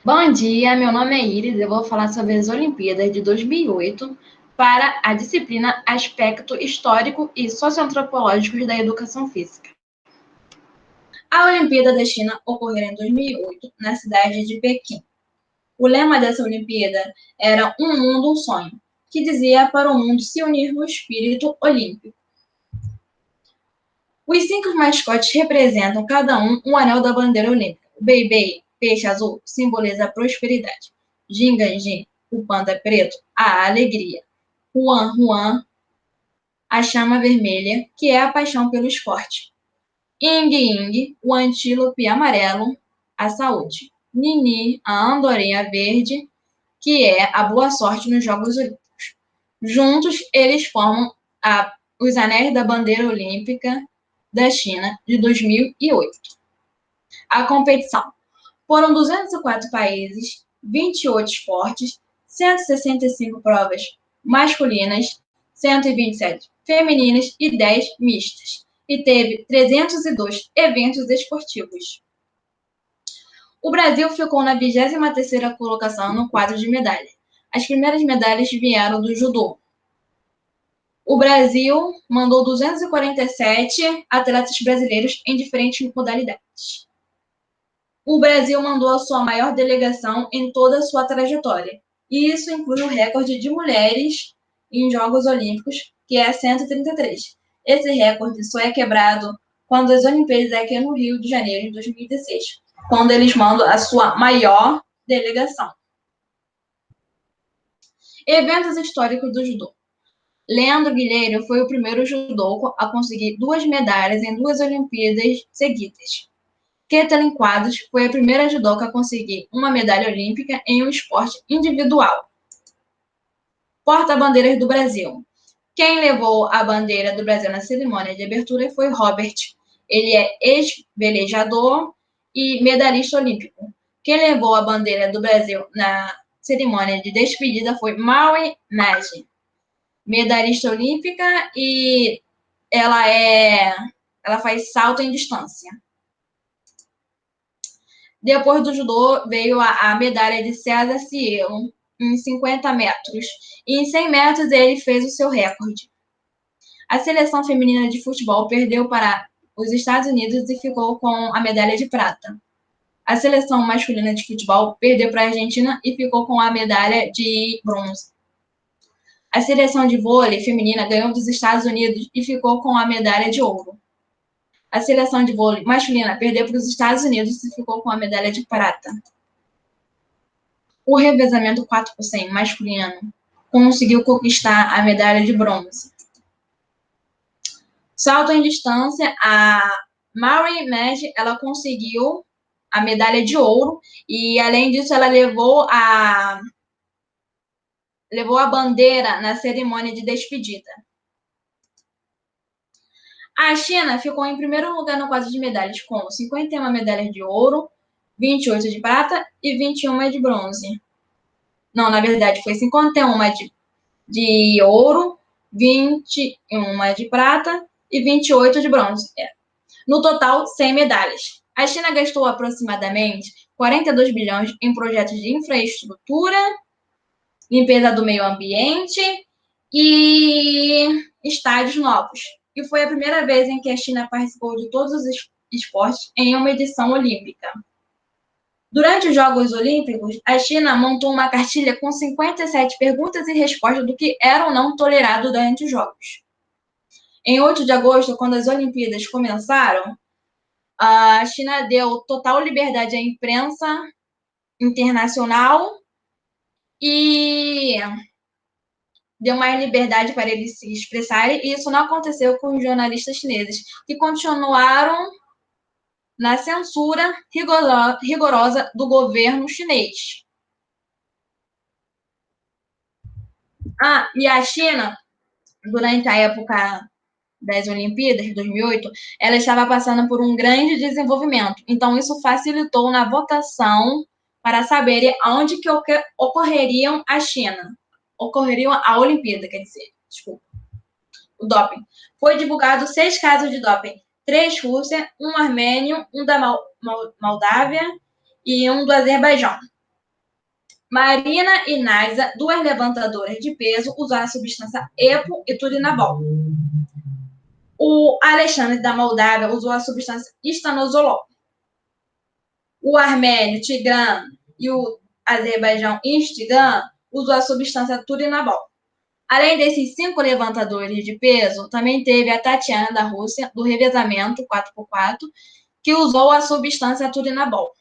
Bom dia, meu nome é Iris, eu vou falar sobre as Olimpíadas de 2008 para a disciplina Aspecto Histórico e Socioantropológico da Educação Física. A Olimpíada da China ocorreu em 2008, na cidade de Pequim. O lema dessa Olimpíada era Um Mundo, um Sonho, que dizia para o mundo se unir no espírito olímpico. Os 5 mascotes representam cada um anel da bandeira olímpica. O Bei-Bei, peixe azul, simboliza a prosperidade. Ginganjin, o panda preto, a alegria. Huan Huan, a chama vermelha, que é a paixão pelo esporte. Ying Ying, o antílope amarelo, a saúde. Nini, a andorinha verde, que é a boa sorte nos Jogos Olímpicos. Juntos, eles formam os anéis da bandeira olímpica da China de 2008. A competição. Foram 204 países, 28 esportes, 165 provas masculinas, 127 femininas e 10 mistas. E teve 302 eventos esportivos. O Brasil ficou na 23ª colocação no quadro de medalha. As primeiras medalhas vieram do judô. O Brasil mandou 247 atletas brasileiros em diferentes modalidades. O Brasil mandou a sua maior delegação em toda a sua trajetória. E isso inclui o recorde de mulheres em Jogos Olímpicos, que é 133. Esse recorde só é quebrado quando as Olimpíadas aqui no Rio de Janeiro, em 2016, quando eles mandam a sua maior delegação. Eventos históricos do judô. Leandro Guilherme foi o primeiro judoca a conseguir 2 medalhas em 2 Olimpíadas seguidas. Kathleen Quadros foi a primeira judoca a conseguir uma medalha olímpica em um esporte individual. Porta-bandeiras do Brasil. Quem levou a bandeira do Brasil na cerimônia de abertura foi Robert. Ele é ex-velejador e medalhista olímpico. Quem levou a bandeira do Brasil na cerimônia de despedida foi Maui Nagy, medalhista olímpica, e ela faz salto em distância. Depois do judô veio a medalha de César Cielo em 50 metros. E em 100 metros ele fez o seu recorde. A seleção feminina de futebol perdeu para os Estados Unidos e ficou com a medalha de prata. A seleção masculina de futebol perdeu para a Argentina e ficou com a medalha de bronze. A seleção de vôlei feminina ganhou dos Estados Unidos e ficou com a medalha de ouro. A seleção de vôlei masculina perdeu para os Estados Unidos e ficou com a medalha de prata. O revezamento 4x100 masculino conseguiu conquistar a medalha de bronze. Salto em distância, a Maui Nagy, ela conseguiu a medalha de ouro e, além disso, ela levou a bandeira na cerimônia de despedida. A China ficou em primeiro lugar no quadro de medalhas, com 51 medalhas de ouro, 28 de prata e 21 de bronze. Não, na verdade, foi 51 de ouro, 21 de prata e 28 de bronze. No total, 100 medalhas. A China gastou aproximadamente 42 bilhões em projetos de infraestrutura, limpeza do meio ambiente e estádios novos. E foi a primeira vez em que a China participou de todos os esportes em uma edição olímpica. Durante os Jogos Olímpicos, a China montou uma cartilha com 57 perguntas e respostas do que era ou não tolerado durante os Jogos. Em 8 de agosto, quando as Olimpíadas começaram, a China deu total liberdade à imprensa internacional e deu mais liberdade para eles se expressarem, e isso não aconteceu com os jornalistas chineses, que continuaram na censura rigorosa do governo chinês. E a China, durante a época das Olimpíadas de 2008, ela estava passando por um grande desenvolvimento. Então, isso facilitou na votação para saberem aonde que ocorreriam a China. Ocorreriam a Olimpíada, quer dizer, desculpa. O doping. Foi divulgado 6 casos de doping. 3 Rússia, um armênio, um da Moldávia e um do Azerbaijão. Marina e Naisa, duas levantadoras de peso, usaram a substância EPO e turinabol. O Alexandre da Moldávia usou a substância estanozolol. O armênio Tigran e o Azerbaijão Instigan usou a substância turinabol. Além desses 5 levantadores de peso, também teve a Tatiana da Rússia, do revezamento 4x4, que usou a substância turinabol.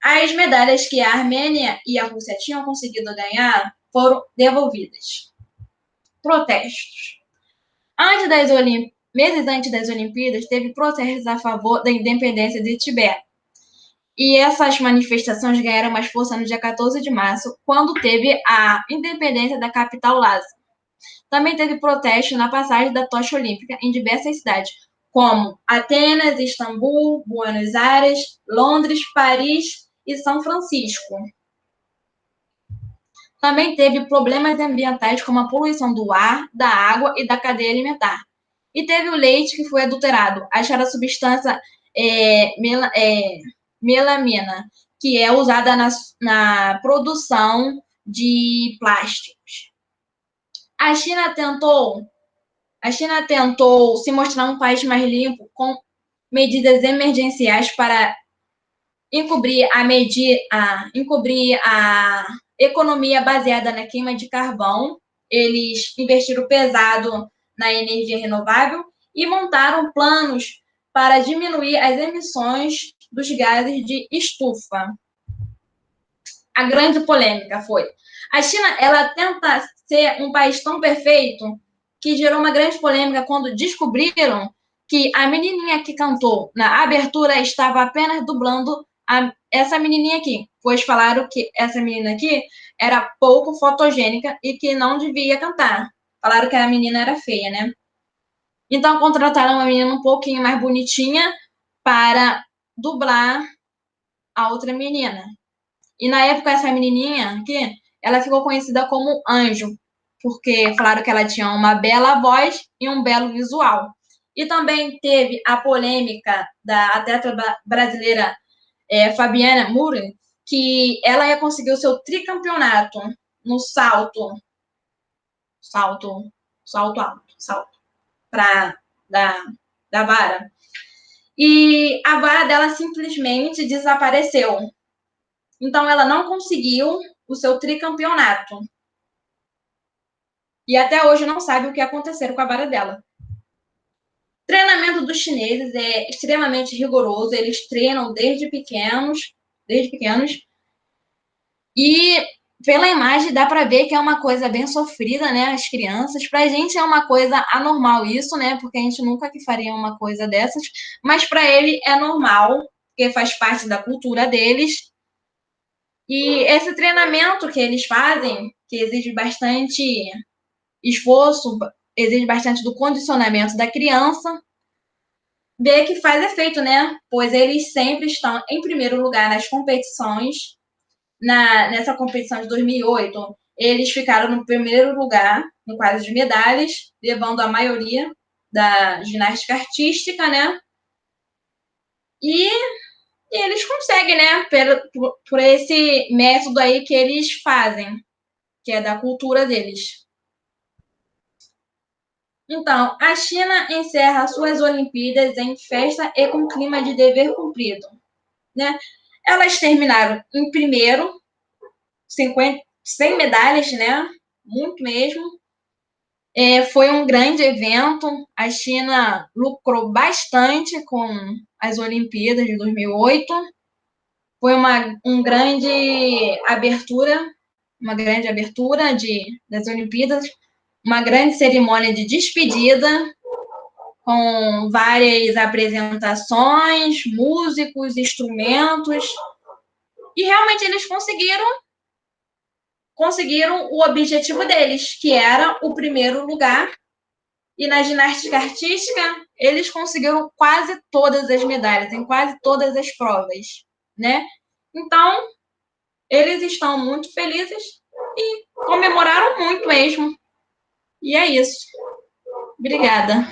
As medalhas que a Armênia e a Rússia tinham conseguido ganhar foram devolvidas. Protestos. Meses antes das Olimpíadas, teve protestos a favor da independência de Tibete. E essas manifestações ganharam mais força no dia 14 de março, quando teve a independência da capital Lhasa. Também teve protesto na passagem da tocha olímpica em diversas cidades, como Atenas, Istambul, Buenos Aires, Londres, Paris e São Francisco. Também teve problemas ambientais, como a poluição do ar, da água e da cadeia alimentar. E teve o leite que foi adulterado. Acharam a substância melamina, que é usada na produção de plásticos. A China tentou se mostrar um país mais limpo com medidas emergenciais para encobrir a economia baseada na queima de carvão. Eles investiram pesado na energia renovável e montaram planos para diminuir as emissões dos gases de estufa. A grande polêmica foi: a China, ela tenta ser um país tão perfeito que gerou uma grande polêmica quando descobriram que a menininha que cantou na abertura estava apenas dublando essa menininha aqui, pois falaram que essa menina aqui era pouco fotogênica e que não devia cantar. Falaram que a menina era feia, né? Então contrataram uma menina um pouquinho mais bonitinha para dublar a outra menina. E na época essa menininha aqui, ela ficou conhecida como Anjo, porque falaram que ela tinha uma bela voz e um belo visual. E também teve a polêmica da atleta brasileira Fabiana Murin, que ela ia conseguir o seu tricampeonato no salto alto, da vara. E a vara dela simplesmente desapareceu. Então, ela não conseguiu o seu tricampeonato. E até hoje não sabe o que aconteceu com a vara dela. O treinamento dos chineses é extremamente rigoroso. Eles treinam desde pequenos. E pela imagem dá para ver que é uma coisa bem sofrida, né? As crianças. Para a gente é uma coisa anormal isso, né? Porque a gente nunca que faria uma coisa dessas. Mas para ele é normal, porque faz parte da cultura deles. E esse treinamento que eles fazem, que exige bastante esforço, exige bastante do condicionamento da criança, vê que faz efeito, né? Pois eles sempre estão em primeiro lugar nas competições. Nessa competição de 2008, eles ficaram no primeiro lugar no quadro de medalhas, levando a maioria da ginástica artística, né? E eles conseguem, né? Por esse método aí que eles fazem, que é da cultura deles. Então, a China encerra suas Olimpíadas em festa e com clima de dever cumprido, né? Elas terminaram em primeiro, 100 medalhas, né? Muito mesmo. Foi um grande evento. A China lucrou bastante com as Olimpíadas de 2008. Foi uma grande abertura das Olimpíadas, uma grande cerimônia de despedida, com várias apresentações, músicos, instrumentos, e realmente eles conseguiram o objetivo deles, que era o primeiro lugar, e na ginástica artística eles conseguiram quase todas as medalhas, em quase todas as provas, né? Então, eles estão muito felizes e comemoraram muito mesmo. E é isso. Obrigada.